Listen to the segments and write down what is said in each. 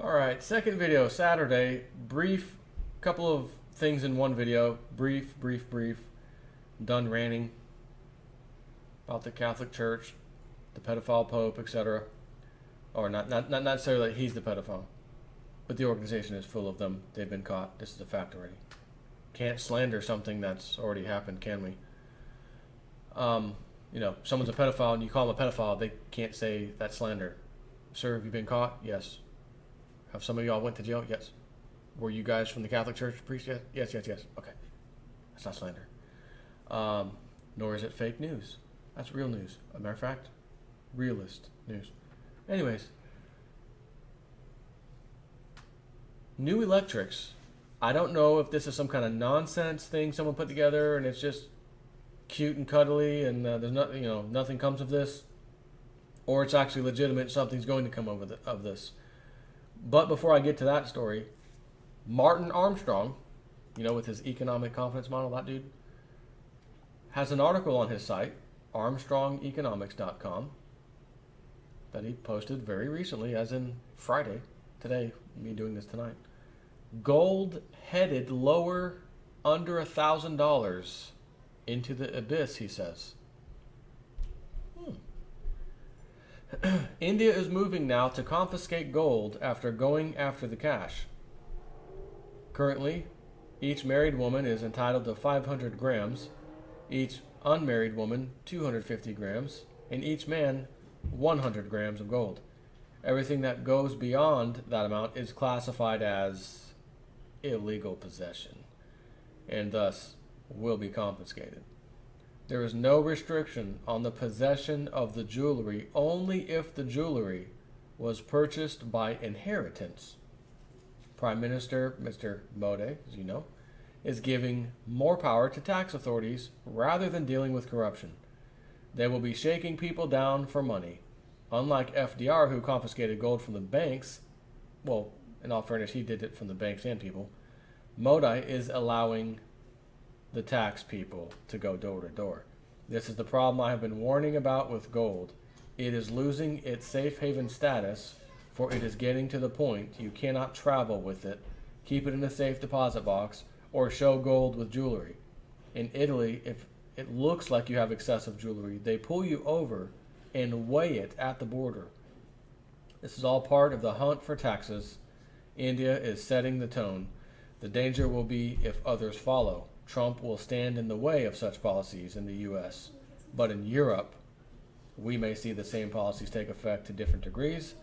All right, second video, Saturday. Brief, couple of things in one video. Brief. Done ranting about the Catholic Church, the pedophile Pope, etc. Or not necessarily that he's the pedophile, but the organization is full of them. They've been caught. This is a fact already. Can't slander something that's already happened, can we? Someone's a pedophile and you call them a pedophile, they can't say that's slander. Sir, have you been caught? Yes. Have some of y'all went to jail? Yes. Were you guys from the Catholic Church priests? Yes. Okay. That's not slander. Nor is it fake news. That's real news. As a matter of fact, realist news. Anyways, new electrics. I don't know if this is some kind of nonsense thing someone put together and it's just cute and cuddly and there's nothing comes of this, or it's actually legitimate. Something's going to come of this. But before I get to that story, Martin Armstrong, with his economic confidence model, that dude, has an article on his site, armstrongeconomics.com, that he posted very recently, as in Friday, today, me doing this tonight. Gold headed lower under $1,000 into the abyss, he says. India is moving now to confiscate gold after going after the cash. Currently, each married woman is entitled to 500 grams, each unmarried woman 250 grams, and each man 100 grams of gold. Everything that goes beyond that amount is classified as illegal possession, and thus will be confiscated. There is no restriction on the possession of the jewelry, only if the jewelry was purchased by inheritance. Prime Minister Mr. Modi, as you know, is giving more power to tax authorities rather than dealing with corruption. They will be shaking people down for money. Unlike FDR, who confiscated gold from the banks, well, in all fairness, he did it from the banks and people, Modi is allowing the tax people to go door to door. This is the problem I have been warning about with gold. It is losing its safe haven status, for it is getting to the point you cannot travel with it, keep it in a safe deposit box, or show gold with jewelry. In Italy, if it looks like you have excessive jewelry, they pull you over and weigh it at the border. This is all part of the hunt for taxes. India is setting the tone. The danger will be if others follow. Trump will stand in the way of such policies in the U.S. But in Europe, we may see the same policies take effect to different degrees.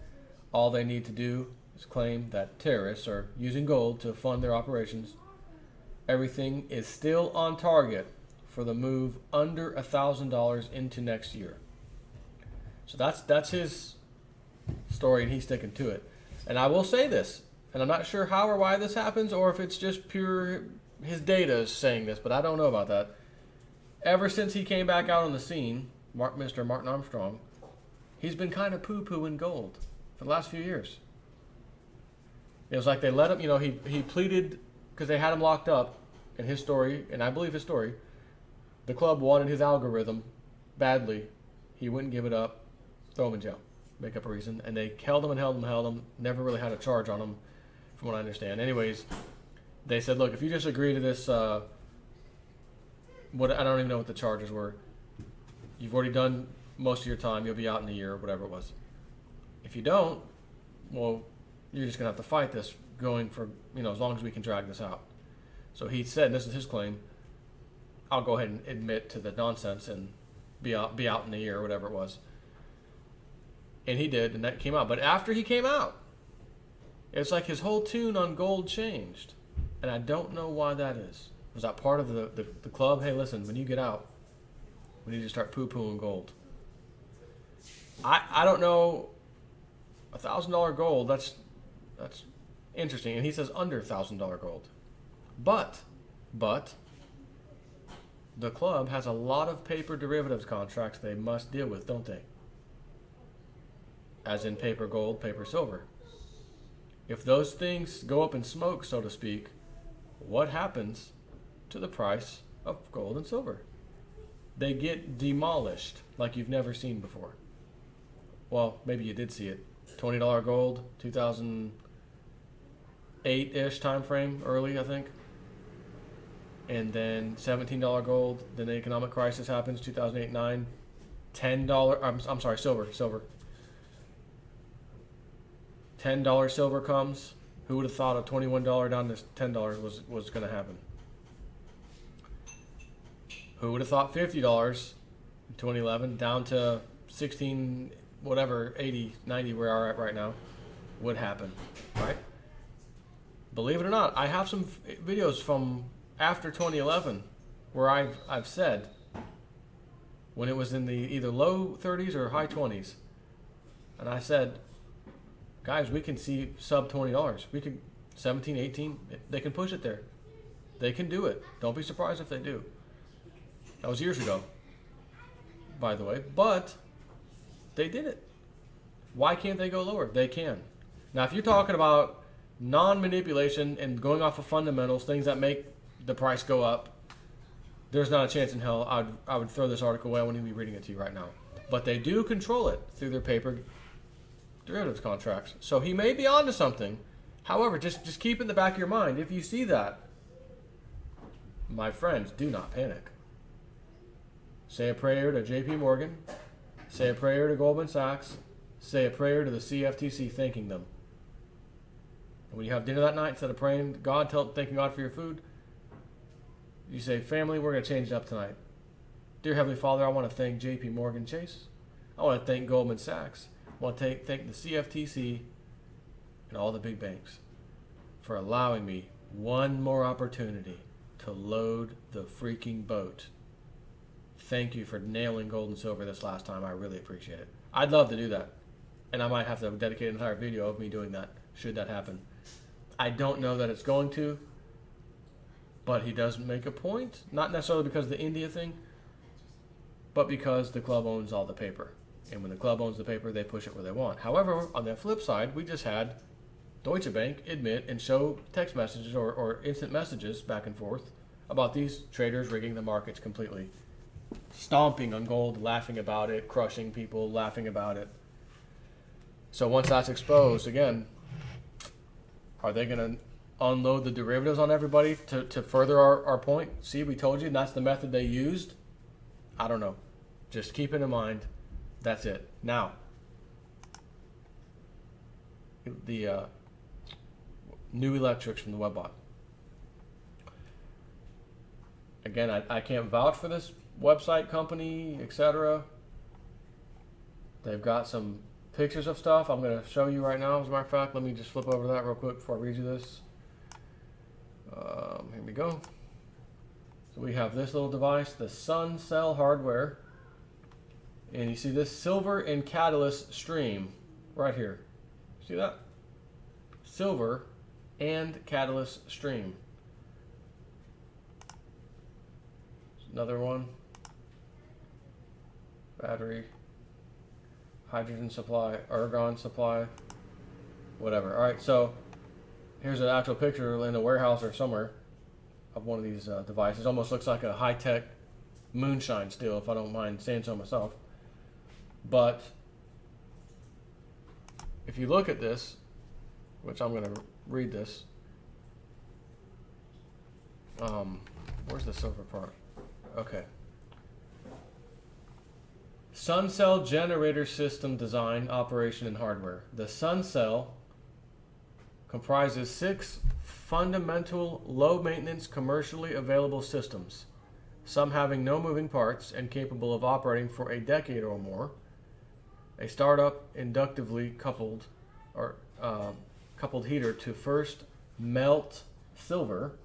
All they need to do is claim that terrorists are using gold to fund their operations. Everything is still on target for the move under $1,000 into next year. So that's his story, and he's sticking to it. And I will say this, and I'm not sure how or why this happens, or if it's just pure his data is saying this, but I don't know about that. Ever since he came back out on the scene, Mr. Martin Armstrong, he's been kind of poo-pooing gold for the last few years. It was like they let him, he pleaded because they had him locked up in his story, and I believe his story. The club wanted his algorithm badly. He wouldn't give it up, throw him in jail, make up a reason. And they held him, never really had a charge on him, from what I understand. Anyways, they said, look, if you just agree to this, I don't even know what the charges were. You've already done most of your time. You'll be out in a year or whatever it was. If you don't, well, you're just going to have to fight this going for, as long as we can drag this out. So he said, and this is his claim, I'll go ahead and admit to the nonsense and be out in a year or whatever it was. And he did, and that came out. But after he came out, it's like his whole tune on gold changed. And I don't know why that is. Was that part of the club? Hey, listen, when you get out, we need to start poo-pooing gold. I don't know. $1,000 gold, that's interesting. And he says under $1,000 gold. But the club has a lot of paper derivatives contracts they must deal with, don't they? As in paper gold, paper silver. If those things go up in smoke, so to speak, what happens to the price of gold and silver? They get demolished like you've never seen before. Well, maybe you did see it. $20 gold, 2008-ish time frame, early, I think. And then $17 gold. Then the economic crisis happens, 2008-9. $10. I'm sorry, silver. $10 silver comes. Who would have thought a $21 down to $10 was going to happen? Who would have thought $50 in 2011 down to 16, whatever, 80, 90 where we're at right now would happen, right? Believe it or not, I have some videos from after 2011 where I've said when it was in the either low 30s or high 20s, and I said, guys, we can see sub $20. We could 17, 18. They can push it there. They can do it. Don't be surprised if they do. That was years ago, by the way. But they did it. Why can't they go lower? They can. Now, if you're talking about non-manipulation and going off of fundamentals, things that make the price go up, there's not a chance in hell I would throw this article away. I wouldn't even be reading it to you right now. But they do control it through their paper derivatives contracts. So he may be onto something. However, just keep in the back of your mind, if you see that, my friends, do not panic. Say a prayer to JP Morgan. Say a prayer to Goldman Sachs. Say a prayer to the CFTC thanking them. And when you have dinner that night, instead of praying to God, thanking God for your food, you say, family, we're going to change it up tonight. Dear Heavenly Father, I want to thank JP Morgan Chase. I want to thank Goldman Sachs. I want to thank the CFTC and all the big banks for allowing me one more opportunity to load the freaking boat. Thank you for nailing gold and silver this last time. I really appreciate it. I'd love to do that. And I might have to dedicate an entire video of me doing that, should that happen. I don't know that it's going to, but he does make a point. Not necessarily because of the India thing, but because the club owns all the paper. And when the club owns the paper, they push it where they want. However, on the flip side, we just had Deutsche Bank admit and show text messages or instant messages back and forth about these traders rigging the markets completely. Stomping on gold, laughing about it, crushing people, laughing about it. So once that's exposed, again, are they going to unload the derivatives on everybody to further our point? See, we told you that's the method they used. I don't know. Just keep it in mind. That's it. Now, the new electrics from the Webbot. Again, I can't vouch for this website company, etc. They've got some pictures of stuff I'm going to show you right now. As a matter of fact, let me just flip over that real quick before I read you this. Here we go. So we have this little device, the Sun Cell hardware. And you see this silver and catalyst stream right here. See that? Silver and catalyst stream. Another one. Battery. Hydrogen supply. Argon supply. Whatever. Alright, so here's an actual picture in a warehouse or somewhere of one of these devices. Almost looks like a high-tech moonshine still, if I don't mind saying so myself. But if you look at this, which I'm going to read this, where's the silver part? Okay. Sun Cell generator system design, operation, and hardware. The Sun Cell comprises 6 fundamental low-maintenance commercially available systems, some having no moving parts and capable of operating for a decade or more. A startup inductively coupled heater to first melt silver,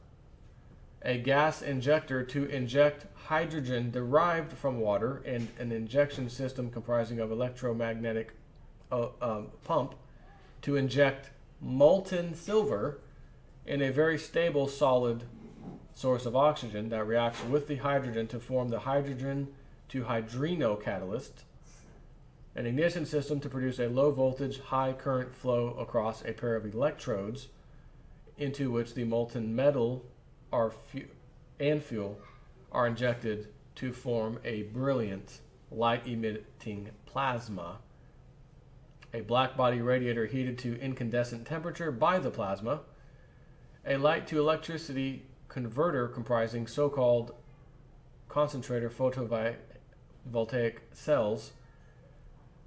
a gas injector to inject hydrogen derived from water, and an injection system comprising of electromagnetic pump to inject molten silver in a very stable solid source of oxygen that reacts with the hydrogen to form the hydrogen to hydrino catalyst. An ignition system to produce a low voltage, high current flow across a pair of electrodes into which the molten metal and fuel are injected to form a brilliant light emitting plasma. A black body radiator heated to incandescent temperature by the plasma, A light to electricity converter comprising so-called concentrator photovoltaic cells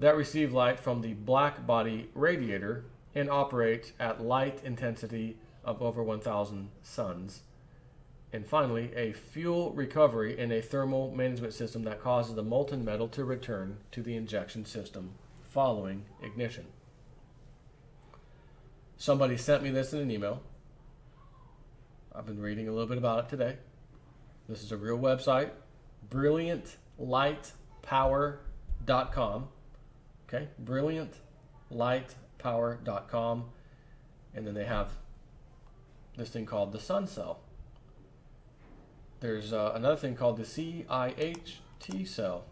that receive light from the black body radiator and operate at light intensity of over 1,000 suns. And finally, a fuel recovery and a thermal management system that causes the molten metal to return to the injection system following ignition. Somebody sent me this in an email. I've been reading a little bit about it today. This is a real website, brilliantlightpower.com. Okay, brilliantlightpower.com. And then they have this thing called the sun cell. There's another thing called the CIH-T cell.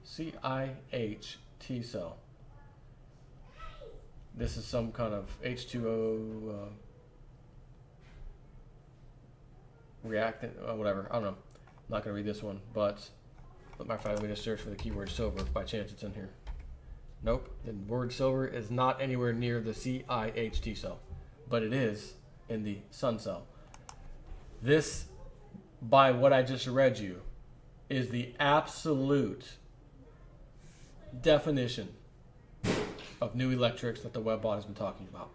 CIH-T cell. This is some kind of H2O reactant, whatever. I don't know. I'm not going to read this one, but matter of fact, let me just search for the keyword silver if by chance it's in here. Nope, the word silver is not anywhere near the CIH-T cell, but it is in the sun cell. This, by what I just read you, is the absolute definition of new electrics that the Webbot has been talking about.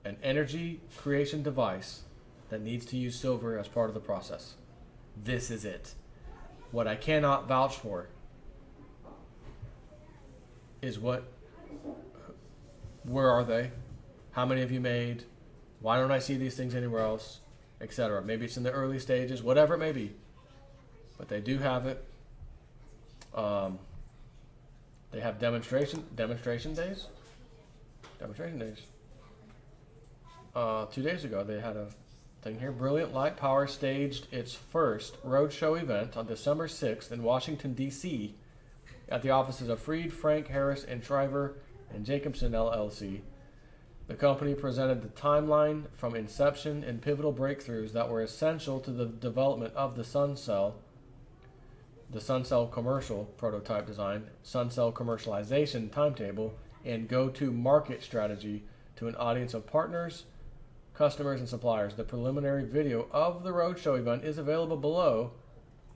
An energy creation device that needs to use silver as part of the process. This is it. What I cannot vouch for is where are they? How many have you made? Why don't I see these things anywhere else? Etc. Maybe it's in the early stages, whatever it may be. But they do have it. They have demonstration days. 2 days ago they had a thing here. Brilliant Light Power staged its first roadshow event on December 6th in Washington, D.C. at the offices of Freed, Frank, Harris, and Shriver and Jacobson LLC. The company presented the timeline from inception and pivotal breakthroughs that were essential to the development of the sun cell commercial prototype design, sun cell commercialization timetable, and go-to-market strategy to an audience of partners, customers, and suppliers. The preliminary video of the roadshow event is available below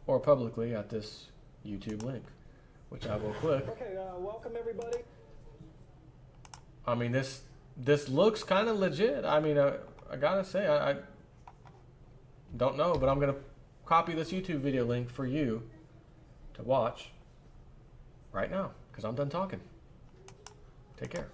or publicly at this YouTube link, which I will click. Okay, welcome everybody. I mean, this looks kind of legit. I mean, I gotta say, I don't know, but I'm gonna copy this YouTube video link for you to watch right now because I'm done talking. Take care.